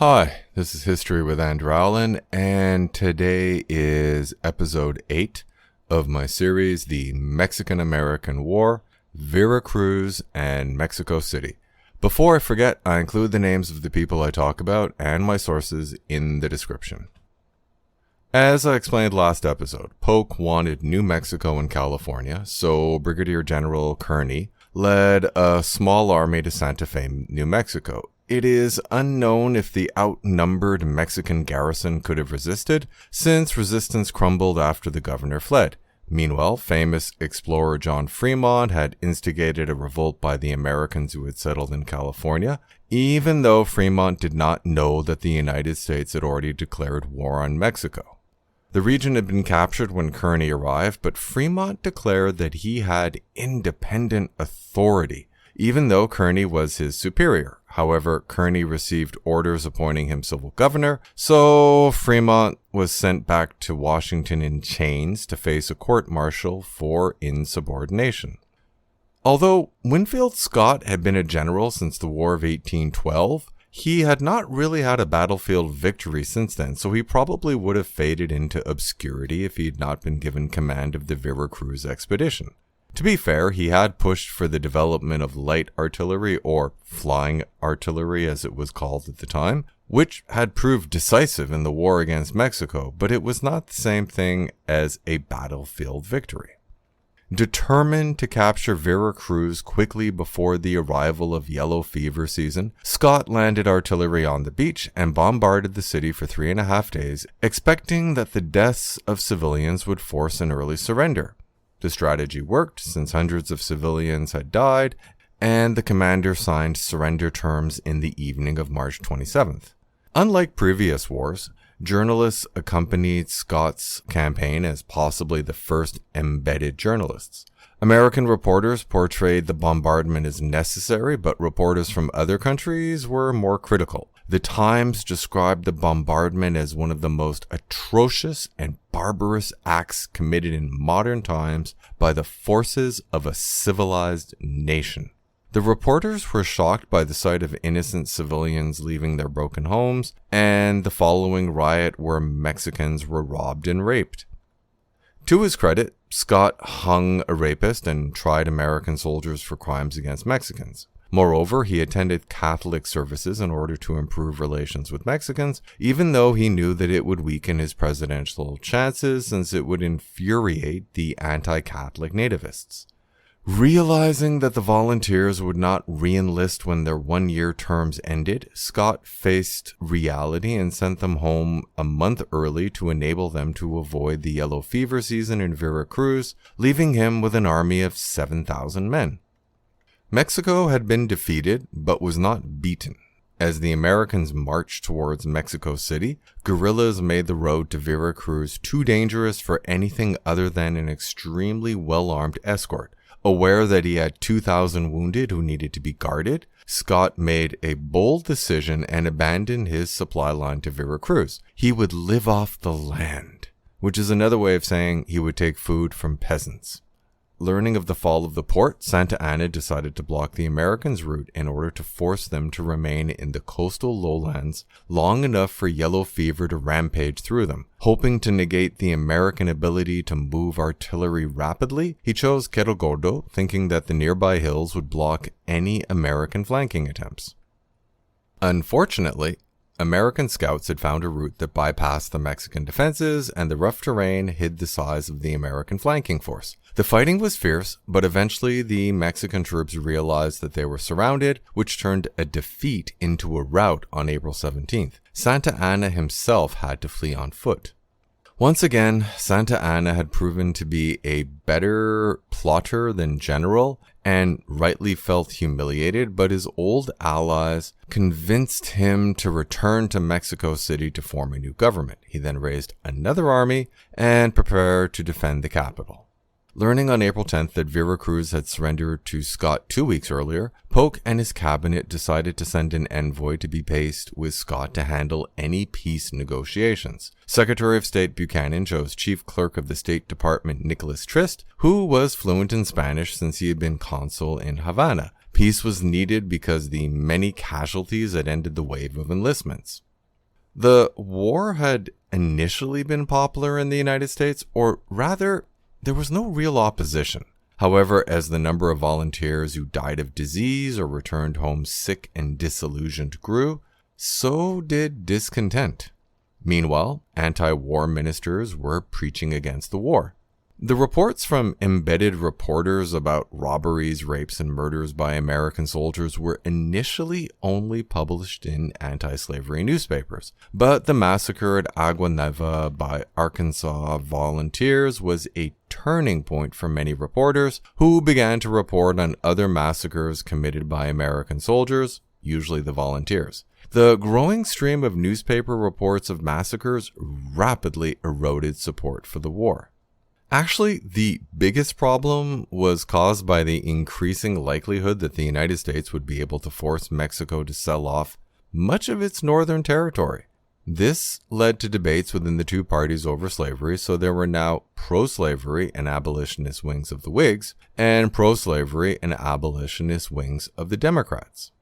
Hi, this is History with Andrew Allen, and today is episode 8 of my series, The Mexican-American War, Vera Cruz, and Mexico City. Before I forget, I include the names of the people I talk about and my sources in the description. As I explained last episode, Polk wanted New Mexico and California, so Brigadier General Kearny led a small army to Santa Fe, New Mexico. It is unknown if the outnumbered Mexican garrison could have resisted, since resistance crumbled after the governor fled. Meanwhile, famous explorer John Fremont had instigated a revolt by the Americans who had settled in California, even though Fremont did not know that the United States had already declared war on Mexico. The region had been captured when Kearny arrived, but Fremont declared that he had independent authority, even though Kearny was his superior. However, Kearny received orders appointing him civil governor, so Fremont was sent back to Washington in chains to face a court-martial for insubordination. Although Winfield Scott had been a general since the War of 1812, he had not really had a battlefield victory since then, so he probably would have faded into obscurity if he had not been given command of the Vera Cruz expedition. To be fair, he had pushed for the development of light artillery, or flying artillery as it was called at the time, which had proved decisive in the war against Mexico, but it was not the same thing as a battlefield victory. Determined to capture Vera Cruz quickly before the arrival of yellow fever season, Scott landed artillery on the beach and bombarded the city for 3.5 days, expecting that the deaths of civilians would force an early surrender. The strategy worked, since hundreds of civilians had died, and the commander signed surrender terms in the evening of March 27th. Unlike previous wars, journalists accompanied Scott's campaign as possibly the first embedded journalists. American reporters portrayed the bombardment as necessary, but reporters from other countries were more critical. The Times described the bombardment as one of the most atrocious and barbarous acts committed in modern times by the forces of a civilized nation. The reporters were shocked by the sight of innocent civilians leaving their broken homes, and the following riot where Mexicans were robbed and raped. To his credit, Scott hung a rapist and tried American soldiers for crimes against Mexicans. Moreover, he attended Catholic services in order to improve relations with Mexicans, even though he knew that it would weaken his presidential chances since it would infuriate the anti-Catholic nativists. Realizing that the volunteers would not re-enlist when their one-year terms ended, Scott faced reality and sent them home a month early to enable them to avoid the yellow fever season in Vera Cruz, leaving him with an army of 7,000 men. Mexico had been defeated, but was not beaten. As the Americans marched towards Mexico City, guerrillas made the road to Vera Cruz too dangerous for anything other than an extremely well-armed escort. Aware that he had 2,000 wounded who needed to be guarded, Scott made a bold decision and abandoned his supply line to Vera Cruz. He would live off the land, which is another way of saying he would take food from peasants. Learning of the fall of the port, Santa Anna decided to block the Americans' route in order to force them to remain in the coastal lowlands long enough for yellow fever to rampage through them. Hoping to negate the American ability to move artillery rapidly, he chose Cerro Gordo, thinking that the nearby hills would block any American flanking attempts. Unfortunately, American scouts had found a route that bypassed the Mexican defenses, and the rough terrain hid the size of the American flanking force. The fighting was fierce, but eventually the Mexican troops realized that they were surrounded, which turned a defeat into a rout on April 17th. Santa Anna himself had to flee on foot. Once again, Santa Anna had proven to be a better plotter than general, and rightly felt humiliated, but his old allies convinced him to return to Mexico City to form a new government. He then raised another army and prepared to defend the capital. Learning on April 10th that Vera Cruz had surrendered to Scott 2 weeks earlier, Polk and his cabinet decided to send an envoy to be based with Scott to handle any peace negotiations. Secretary of State Buchanan chose Chief Clerk of the State Department Nicholas Trist, who was fluent in Spanish since he had been consul in Havana. Peace was needed because the many casualties had ended the wave of enlistments. The war had initially been popular in the United States, or rather, there was no real opposition. However, as the number of volunteers who died of disease or returned home sick and disillusioned grew, so did discontent. Meanwhile, anti-war ministers were preaching against the war. The reports from embedded reporters about robberies, rapes, and murders by American soldiers were initially only published in anti-slavery newspapers, but the massacre at Agua Neva by Arkansas volunteers was a turning point for many reporters who began to report on other massacres committed by American soldiers, usually the volunteers. The growing stream of newspaper reports of massacres rapidly eroded support for the war. Actually, the biggest problem was caused by the increasing likelihood that the United States would be able to force Mexico to sell off much of its northern territory. This led to debates within the two parties over slavery, so there were now pro-slavery and abolitionist wings of the Whigs and pro-slavery and abolitionist wings of the Democrats.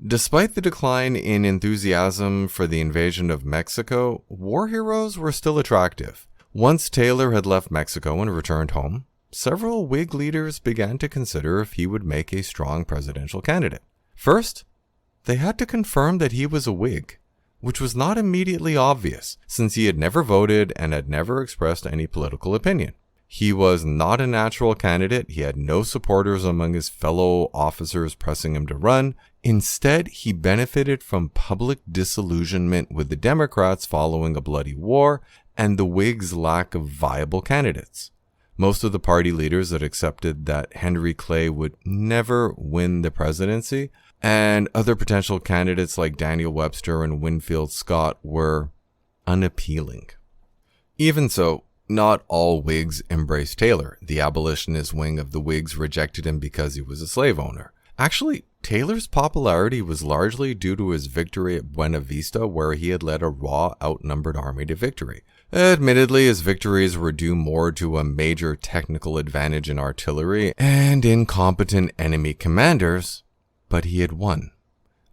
Despite the decline in enthusiasm for the invasion of Mexico, war heroes were still attractive. Once Taylor had left Mexico and returned home, several Whig leaders began to consider if he would make a strong presidential candidate. First, they had to confirm that he was a Whig, which was not immediately obvious since he had never voted and had never expressed any political opinion. He was not a natural candidate. He had no supporters among his fellow officers pressing him to run. Instead, he benefited from public disillusionment with the Democrats following a bloody war and the Whigs' lack of viable candidates. Most of the party leaders had accepted that Henry Clay would never win the presidency, and other potential candidates like Daniel Webster and Winfield Scott were unappealing. Even so, not all Whigs embraced Taylor. The abolitionist wing of the Whigs rejected him because he was a slave owner. Actually, Taylor's popularity was largely due to his victory at Buena Vista, where he had led a raw, outnumbered army to victory. Admittedly, his victories were due more to a major technical advantage in artillery and incompetent enemy commanders, but he had won.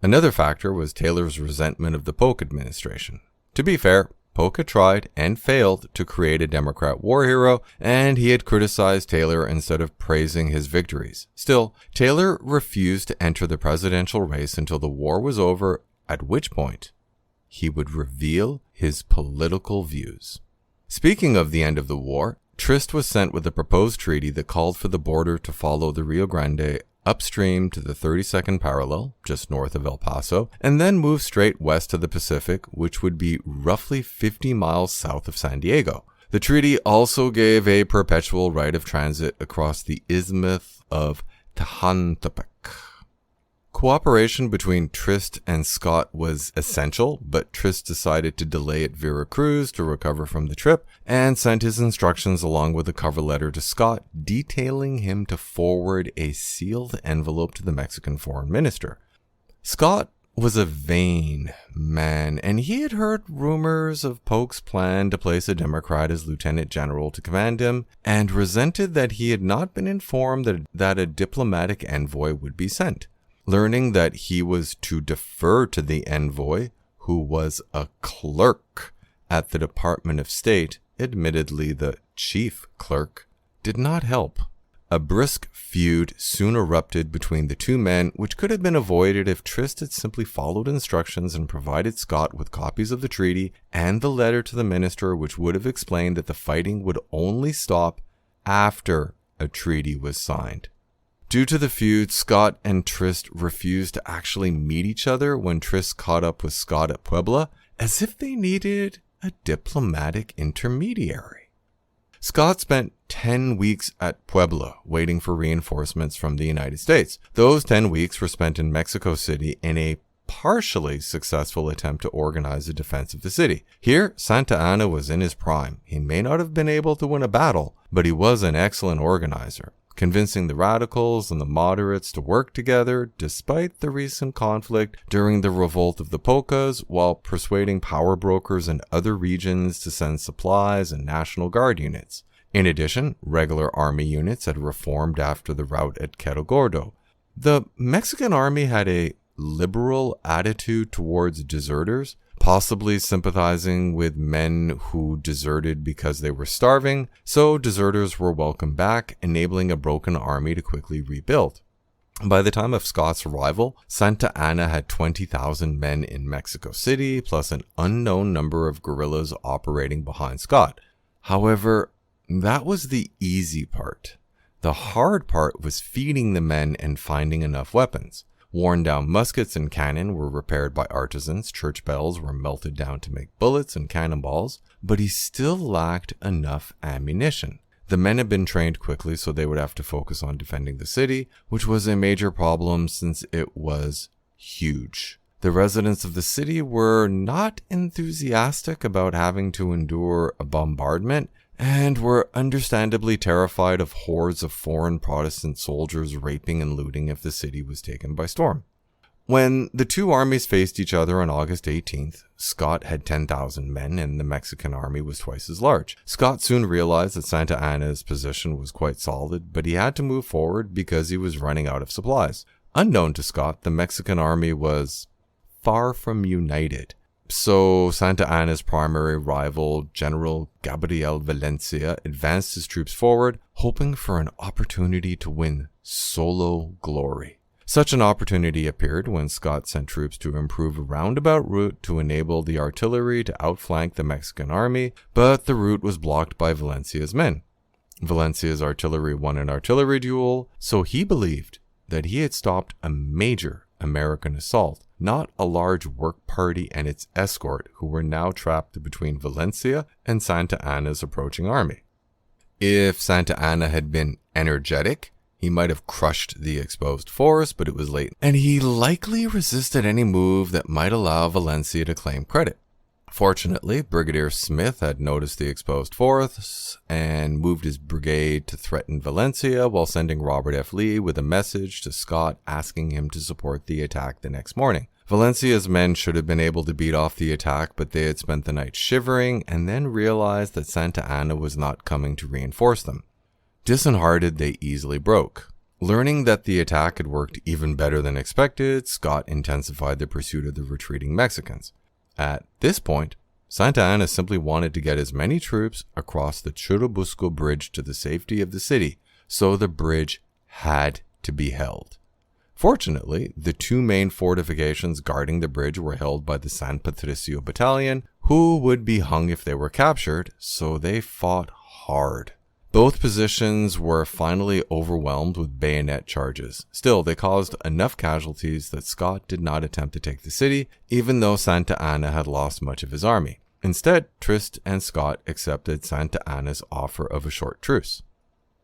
Another factor was Taylor's resentment of the Polk administration. To be fair, Polk had tried and failed to create a Democrat war hero, and he had criticized Taylor instead of praising his victories. Still, Taylor refused to enter the presidential race until the war was over, at which point he would reveal his political views. Speaking of the end of the war, Trist was sent with a proposed treaty that called for the border to follow the Rio Grande upstream to the 32nd parallel, just north of El Paso, and then move straight west to the Pacific, which would be roughly 50 miles south of San Diego. The treaty also gave a perpetual right of transit across the Isthmus of Tehuantepec. Cooperation between Trist and Scott was essential, but Trist decided to delay at Vera Cruz to recover from the trip and sent his instructions along with a cover letter to Scott detailing him to forward a sealed envelope to the Mexican foreign minister. Scott was a vain man, and he had heard rumors of Polk's plan to place a Democrat as lieutenant general to command him, and resented that he had not been informed that a diplomatic envoy would be sent. Learning that he was to defer to the envoy, who was a clerk at the Department of State, admittedly the Chief Clerk, did not help. A brisk feud soon erupted between the two men, which could have been avoided if Trist had simply followed instructions and provided Scott with copies of the treaty and the letter to the minister, which would have explained that the fighting would only stop after a treaty was signed. Due to the feud, Scott and Trist refused to actually meet each other when Trist caught up with Scott at Puebla, as if they needed a diplomatic intermediary. Scott spent 10 weeks at Puebla waiting for reinforcements from the United States. Those 10 weeks were spent in Mexico City in a partially successful attempt to organize a defense of the city. Here, Santa Anna was in his prime. He may not have been able to win a battle, but he was an excellent organizer, convincing the radicals and the moderates to work together despite the recent conflict during the revolt of the Polkas, while persuading power brokers in other regions to send supplies and National Guard units. In addition, regular army units had reformed after the rout at Cerro Gordo. The Mexican army had a liberal attitude towards deserters, possibly sympathizing with men who deserted because they were starving, so deserters were welcomed back, enabling a broken army to quickly rebuild. By the time of Scott's arrival, Santa Anna had 20,000 men in Mexico City, plus an unknown number of guerrillas operating behind Scott. However, that was the easy part. The hard part was feeding the men and finding enough weapons. Worn-down muskets and cannon were repaired by artisans, church bells were melted down to make bullets and cannonballs, but he still lacked enough ammunition. The men had been trained quickly, so they would have to focus on defending the city, which was a major problem since it was huge. The residents of the city were not enthusiastic about having to endure a bombardment, and were understandably terrified of hordes of foreign Protestant soldiers raping and looting if the city was taken by storm. When the two armies faced each other on August 18th, Scott had 10,000 men and the Mexican army was twice as large. Scott soon realized that Santa Anna's position was quite solid, but he had to move forward because he was running out of supplies. Unknown to Scott, the Mexican army was far from united. So Santa Anna's primary rival, General Gabriel Valencia, advanced his troops forward, hoping for an opportunity to win solo glory. Such an opportunity appeared when Scott sent troops to improve a roundabout route to enable the artillery to outflank the Mexican army, but the route was blocked by Valencia's men. Valencia's artillery won an artillery duel, so he believed that he had stopped a major American assault, not a large work party and its escort who were now trapped between Valencia and Santa Anna's approaching army. If Santa Anna had been energetic, he might have crushed the exposed force, but it was late, and he likely resisted any move that might allow Valencia to claim credit. Fortunately, Brigadier Smith had noticed the exposed force and moved his brigade to threaten Valencia while sending Robert F. Lee with a message to Scott asking him to support the attack the next morning. Valencia's men should have been able to beat off the attack, but they had spent the night shivering and then realized that Santa Anna was not coming to reinforce them. Disheartened, they easily broke. Learning that the attack had worked even better than expected, Scott intensified the pursuit of the retreating Mexicans. At this point, Santa Anna simply wanted to get as many troops across the Churubusco Bridge to the safety of the city, so the bridge had to be held. Fortunately, the two main fortifications guarding the bridge were held by the San Patricio Battalion, who would be hung if they were captured, so they fought hard. Both positions were finally overwhelmed with bayonet charges. Still, they caused enough casualties that Scott did not attempt to take the city, even though Santa Anna had lost much of his army. Instead, Trist and Scott accepted Santa Anna's offer of a short truce.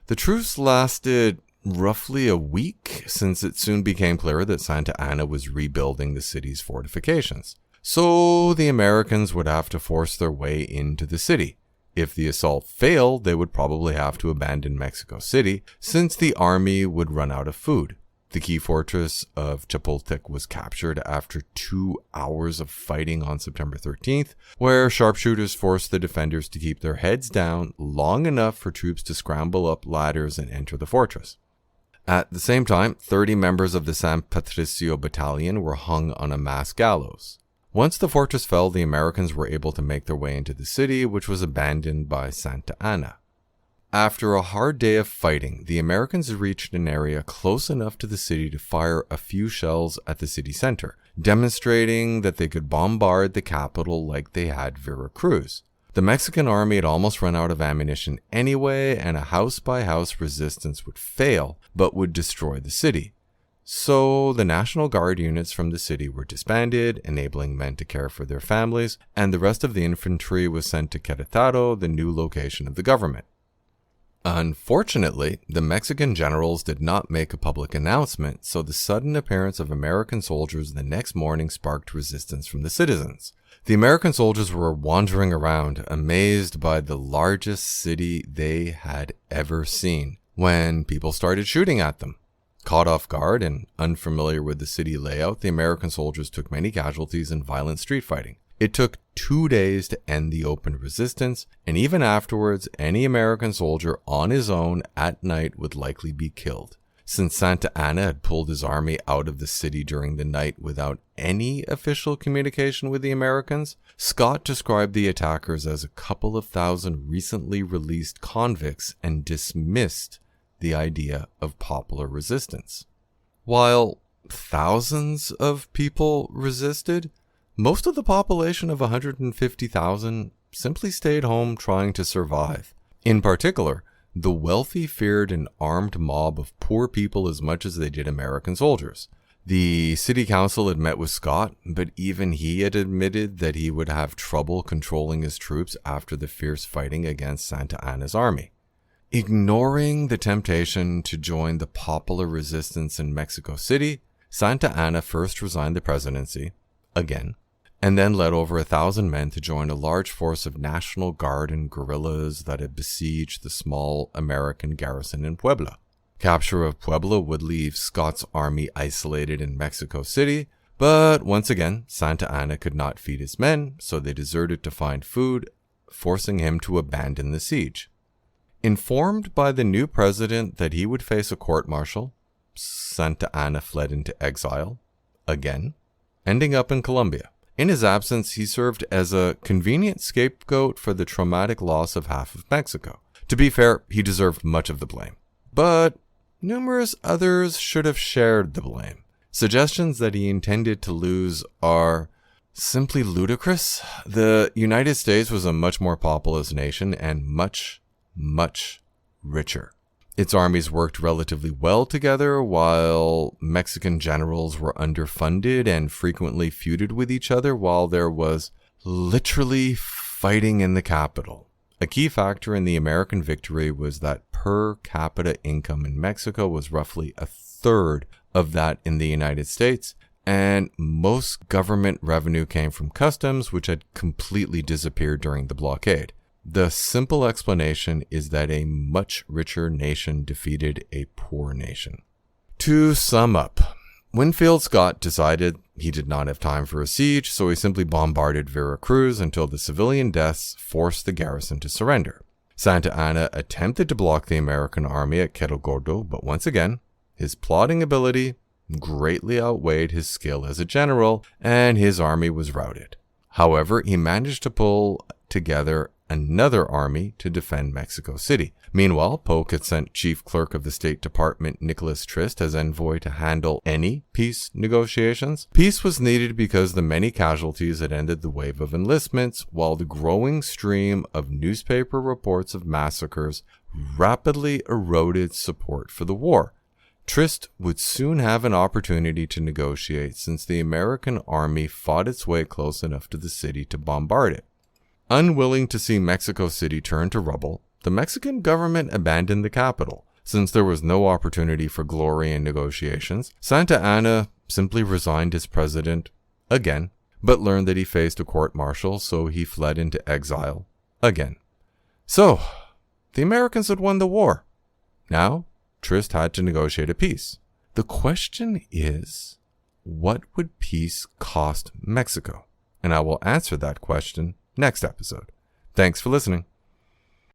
The truce lasted roughly a week, since it soon became clear that Santa Anna was rebuilding the city's fortifications. So the Americans would have to force their way into the city. If the assault failed, they would probably have to abandon Mexico City, since the army would run out of food. The key fortress of Chapultepec was captured after 2 hours of fighting on September 13th, where sharpshooters forced the defenders to keep their heads down long enough for troops to scramble up ladders and enter the fortress. At the same time, 30 members of the San Patricio Battalion were hung on a mass gallows. Once the fortress fell, the Americans were able to make their way into the city, which was abandoned by Santa Anna. After a hard day of fighting, the Americans reached an area close enough to the city to fire a few shells at the city center, demonstrating that they could bombard the capital like they had Vera Cruz. The Mexican army had almost run out of ammunition anyway, and a house-by-house resistance would fail, but would destroy the city. So the National Guard units from the city were disbanded, enabling men to care for their families, and the rest of the infantry was sent to Querétaro, the new location of the government. Unfortunately, the Mexican generals did not make a public announcement, so the sudden appearance of American soldiers the next morning sparked resistance from the citizens. The American soldiers were wandering around, amazed by the largest city they had ever seen, when people started shooting at them. Caught off guard and unfamiliar with the city layout, the American soldiers took many casualties in violent street fighting. It took 2 days to end the open resistance, and even afterwards, any American soldier on his own at night would likely be killed. Since Santa Anna had pulled his army out of the city during the night without any official communication with the Americans, Scott described the attackers as a couple of thousand recently released convicts and dismissed the idea of popular resistance. While thousands of people resisted, most of the population of 150,000 simply stayed home trying to survive. In particular, the wealthy feared an armed mob of poor people as much as they did American soldiers. The city council had met with Scott, but even he had admitted that he would have trouble controlling his troops after the fierce fighting against Santa Anna's army. Ignoring the temptation to join the popular resistance in Mexico City, Santa Anna first resigned the presidency, again, and then led over 1,000 men to join a large force of National Guard and guerrillas that had besieged the small American garrison in Puebla. Capture of Puebla would leave Scott's army isolated in Mexico City, but once again, Santa Anna could not feed his men, so they deserted to find food, forcing him to abandon the siege. Informed by the new president that he would face a court-martial, Santa Anna fled into exile, again, ending up in Colombia. In his absence, he served as a convenient scapegoat for the traumatic loss of half of Mexico. To be fair, he deserved much of the blame. But numerous others should have shared the blame. Suggestions that he intended to lose are simply ludicrous. The United States was a much more populous nation and much richer. Its armies worked relatively well together, while Mexican generals were underfunded and frequently feuded with each other, while there was literally fighting in the capital. A key factor in the American victory was that per capita income in Mexico was roughly a third of that in the United States, and most government revenue came from customs, which had completely disappeared during the blockade. The simple explanation is that a much richer nation defeated a poor nation. To sum up, Winfield Scott decided he did not have time for a siege, so he simply bombarded Vera Cruz until the civilian deaths forced the garrison to surrender. Santa Anna attempted to block the American army at Cerro Gordo, but once again, his plotting ability greatly outweighed his skill as a general, and his army was routed. However, he managed to pull together another army to defend Mexico City. Meanwhile, Polk had sent Chief Clerk of the State Department Nicholas Trist as envoy to handle any peace negotiations. Peace was needed because the many casualties had ended the wave of enlistments, while the growing stream of newspaper reports of massacres rapidly eroded support for the war. Trist would soon have an opportunity to negotiate since the American army fought its way close enough to the city to bombard it. Unwilling to see Mexico City turn to rubble, the Mexican government abandoned the capital. Since there was no opportunity for glory in negotiations, Santa Anna simply resigned as president again, but learned that he faced a court-martial, so he fled into exile again. So, the Americans had won the war. Now, Trist had to negotiate a peace. The question is, what would peace cost Mexico? And I will answer that question next episode. Thanks for listening.